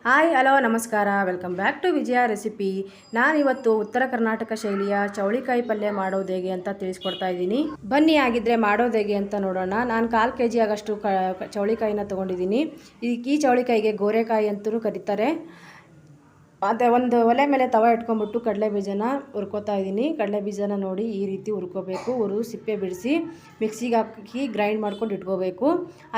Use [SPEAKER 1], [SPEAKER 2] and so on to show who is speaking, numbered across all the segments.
[SPEAKER 1] Hi hello ನಮಸ್ಕಾರ, welcome back to Vijaya recipe. ನಾನಿವತ್ತು ಉತ್ತರ ಕರ್ನಾಟಕ ಶೈಲಿಯ ಚೌಳಿಕಾಯಿ ಪಲ್ಯ ಮಾಡೋದು ಹೇಗೆ ಅಂತ ತಿಳಿಸ್ಕೊಡ್ತಾ ಇದ್ದೀನಿ. ಬನ್ನಿ ಆಗಿದ್ರೆ ಮಾಡೋದು ಹೇಗೆ ಅಂತ ನೋಡೋಣ. ನಾನು 1/4 kg ಆಗಷ್ಟು ಚೌಳಿಕಾಯಿನ ತೊಗೊಂಡಿದ್ದೀನಿ. ಈ ಚೌಳಿಕಾಯಿಗೆ ಗೋರೆಕಾಯಿ ಅಂತಲೂ ಕರೀತಾರೆ. ಅದೇ ಒಂದು ಒಲೆ ಮೇಲೆ ತವ ಇಟ್ಕೊಂಡ್ಬಿಟ್ಟು ಕಡಲೆ ಬೀಜನ ಹುರ್ಕೋತಾ ಇದ್ದೀನಿ. ಕಡಲೆ ಬೀಜನ ನೋಡಿ ಈ ರೀತಿ ಹುರ್ಕೋಬೇಕು. ಸಿಪ್ಪೆ ಬಿಡಿಸಿ ಮಿಕ್ಸಿಗೆ ಹಾಕಿ ಗ್ರೈಂಡ್ ಮಾಡ್ಕೊಂಡು ಇಟ್ಕೋಬೇಕು.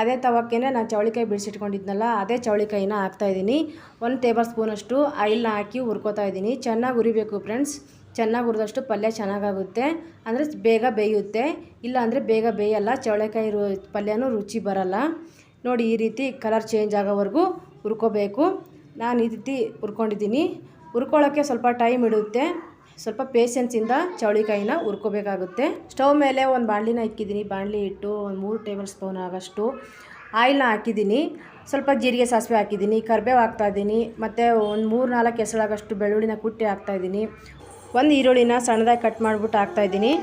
[SPEAKER 1] ಅದೇ ತವಕ್ಕೆ ನಾನು ಚೌಳಿಕಾಯಿ ಬಿಡಿಸಿಟ್ಕೊಂಡಿದ್ನಲ್ಲ, ಅದೇ ಚೌಳಿಕಾಯಿನ ಹಾಕ್ತಾಯಿದ್ದೀನಿ. 1 ಟೇಬಲ್ ಸ್ಪೂನಷ್ಟು ಆಯಿಲ್ನ ಹಾಕಿ ಹುರ್ಕೋತಾ ಇದ್ದೀನಿ. ಚೆನ್ನಾಗಿ ಹುರಿಬೇಕು ಫ್ರೆಂಡ್ಸ್. ಚೆನ್ನಾಗಿ ಹುರಿದಷ್ಟು ಪಲ್ಯ ಚೆನ್ನಾಗಾಗುತ್ತೆ, ಅಂದರೆ ಬೇಗ ಬೇಯುತ್ತೆ. ಇಲ್ಲ ಅಂದರೆ ಬೇಗ ಬೇಯಲ್ಲ, ಚೌಳಿಕಾಯಿ ಪಲ್ಯನೂ ರುಚಿ ಬರಲ್ಲ. ನೋಡಿ ಈ ರೀತಿ ಕಲರ್ ಚೇಂಜ್ ಆಗೋವರೆಗೂ ಹುರ್ಕೋಬೇಕು. ನಾನು ಈ ರೀತಿ ಹುರ್ಕೊಂಡಿದ್ದೀನಿ. ಹುರ್ಕೊಳ್ಳೋಕ್ಕೆ ಸ್ವಲ್ಪ ಟೈಮ್ ಇಡುತ್ತೆ. ಸ್ವಲ್ಪ ಪೇಷನ್ಸಿಂದ ಚೌಳಿಕಾಯಿನ ಹುರ್ಕೋಬೇಕಾಗುತ್ತೆ. ಸ್ಟವ್ ಮೇಲೆ ಒಂದು ಬಾಣಲಿನ ಇಕ್ಕಿದ್ದೀನಿ. ಬಾಣಲಿ ಇಟ್ಟು ಒಂದು 3 ಟೇಬಲ್ ಸ್ಪೂನ್ ಆಗಷ್ಟು ಆಯಿಲ್ನ ಹಾಕಿದ್ದೀನಿ. ಸ್ವಲ್ಪ ಜೀರಿಗೆ ಸಾಸಿವೆ ಹಾಕಿದ್ದೀನಿ, ಕರಿಬೇವು ಹಾಕ್ತಾಯಿದ್ದೀನಿ, ಮತ್ತು ಒಂದು 3-4 ಹೆಸರಾಗಷ್ಟು ಬೆಳ್ಳುಳ್ಳಿನ ಕುಟ್ಟಿ ಹಾಕ್ತಾಯಿದ್ದೀನಿ. ಒಂದು ಈರುಳ್ಳಿನ ಸಣ್ಣದಾಗಿ ಕಟ್ ಮಾಡಿಬಿಟ್ಟು ಹಾಕ್ತಾಯಿದ್ದೀನಿ.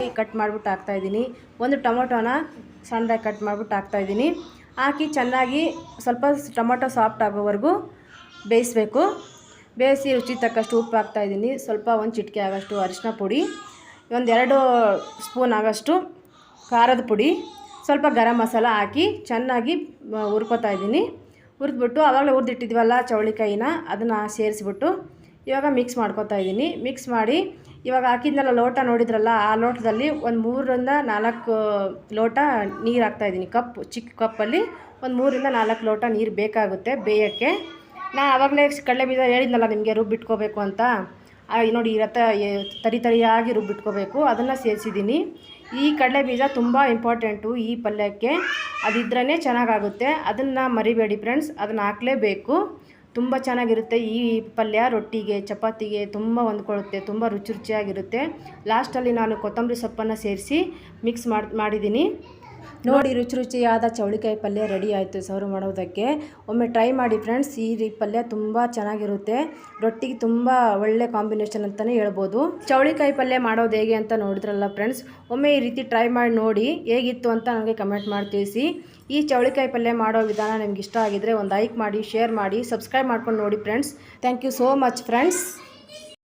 [SPEAKER 1] ಒಂದು ಟೊಮೊಟೊನ ಸಣ್ಣದಾಗಿ ಕಟ್ ಮಾಡಿಬಿಟ್ಟು ಹಾಕ್ತಾಯಿದ್ದೀನಿ. ಹಾಕಿ ಚೆನ್ನಾಗಿ ಸ್ವಲ್ಪ ಟೊಮೊಟೊ ಸಾಫ್ಟ್ ಆಗೋವರೆಗೂ ಬೇಯಿಸಬೇಕು. ಬೇಯಿಸಿ ರುಚಿ ತಕ್ಕಷ್ಟು ಉಪ್ಪು ಹಾಕ್ತಾಯಿದ್ದೀನಿ. ಸ್ವಲ್ಪ 1 ಚಿಟಿಕೆ ಆಗೋಷ್ಟು ಅರಿಶಿನ ಪುಡಿ, 1-2 ಸ್ಪೂನ್ ಆಗೋಷ್ಟು ಖಾರದ ಪುಡಿ, ಸ್ವಲ್ಪ ಗರಂ ಮಸಾಲ ಹಾಕಿ ಚೆನ್ನಾಗಿ ಹುರ್ಕೋತಾ ಇದ್ದೀನಿ. ಹುರಿದ್ಬಿಟ್ಟು ಆವಾಗಲೇ ಹುರಿದಿಟ್ಟಿದ್ವಲ್ಲ ಚೌಳಿಕಾಯಿನ, ಅದನ್ನು ಸೇರಿಸ್ಬಿಟ್ಟು ಇವಾಗ ಮಿಕ್ಸ್ ಮಾಡ್ಕೋತಾ ಇದ್ದೀನಿ. ಮಿಕ್ಸ್ ಮಾಡಿ ಇವಾಗ ಹಾಕಿದ್ನೆಲ್ಲ ಲೋಟ ನೋಡಿದ್ರಲ್ಲ, ಆ ಲೋಟದಲ್ಲಿ ಒಂದು 3-4 ಲೋಟ ನೀರು ಹಾಕ್ತಾಯಿದ್ದೀನಿ. ಚಿಕ್ಕ ಕಪ್ಪಲ್ಲಿ ಒಂದು 3-4 ಲೋಟ ನೀರು ಬೇಕಾಗುತ್ತೆ ಬೇಯೋಕ್ಕೆ. ನಾನು ಆವಾಗಲೇ ಕಡಲೆ ಬೀಜ ಹೇಳಿದ್ನಲ್ಲ ನಿಮಗೆ, ರುಬ್ಬಿಟ್ಕೋಬೇಕು ಅಂತ. ನೋಡಿ ತರಿಯಾಗಿ ರುಬ್ಬಿಟ್ಕೋಬೇಕು. ಅದನ್ನು ಸೇರಿಸಿದ್ದೀನಿ. ಈ ಕಡಲೆ ಬೀಜ ತುಂಬ ಇಂಪಾರ್ಟೆಂಟು ಈ ಪಲ್ಯಕ್ಕೆ. ಅದಿದ್ರೇ ಚೆನ್ನಾಗಾಗುತ್ತೆ. ಅದನ್ನು ಮರಿಬೇಡಿ ಫ್ರೆಂಡ್ಸ್, ಅದನ್ನು ಹಾಕಲೇಬೇಕು. ತುಂಬ ಚೆನ್ನಾಗಿರುತ್ತೆ ಈ ಪಲ್ಯ. ರೊಟ್ಟಿಗೆ, ಚಪಾತಿಗೆ ತುಂಬ ಹೊಂದ್ಕೊಳ್ಳುತ್ತೆ. ತುಂಬ ರುಚಿಯಾಗಿರುತ್ತೆ. ಲಾಸ್ಟಲ್ಲಿ ನಾನು ಕೊತ್ತಂಬರಿ ಸೊಪ್ಪನ್ನು ಸೇರಿಸಿ ಮಿಕ್ಸ್ ಮಾಡಿದ್ದೀನಿ. ನೋಡಿ ರುಚಿಯಾದ ಚೌಳಿಕಾಯಿ ಪಲ್ಯ ರೆಡಿ ಆಯಿತು ಸರ್ವ್ ಮಾಡೋದಕ್ಕೆ. ಒಮ್ಮೆ ಟ್ರೈ ಮಾಡಿ ಫ್ರೆಂಡ್ಸ್. ಈ ಪಲ್ಯ ತುಂಬ ಚೆನ್ನಾಗಿರುತ್ತೆ. ರೊಟ್ಟಿಗೆ ತುಂಬ ಒಳ್ಳೆ ಕಾಂಬಿನೇಷನ್ ಅಂತಲೇ ಹೇಳ್ಬೋದು. ಚೌಳಿಕಾಯಿ ಪಲ್ಯ ಮಾಡೋದು ಹೇಗೆ ಅಂತ ನೋಡಿದ್ರಲ್ಲ ಫ್ರೆಂಡ್ಸ್. ಒಮ್ಮೆ ಈ ರೀತಿ ಟ್ರೈ ಮಾಡಿ ನೋಡಿ, ಹೇಗಿತ್ತು ಅಂತ ನನಗೆ ಕಮೆಂಟ್ ಮಾಡಿ ತಿಳಿಸಿ. ಈ ಚೌಳಿಕಾಯಿ ಪಲ್ಯ ಮಾಡೋ ವಿಧಾನ ನಿಮ್ಗೆ ಇಷ್ಟ ಆಗಿದ್ರೆ ಒಂದು ಲೈಕ್ ಮಾಡಿ, ಶೇರ್ ಮಾಡಿ, ಸಬ್ಸ್ಕ್ರೈಬ್ ಮಾಡ್ಕೊಂಡು ನೋಡಿ friends. Thank you so much friends.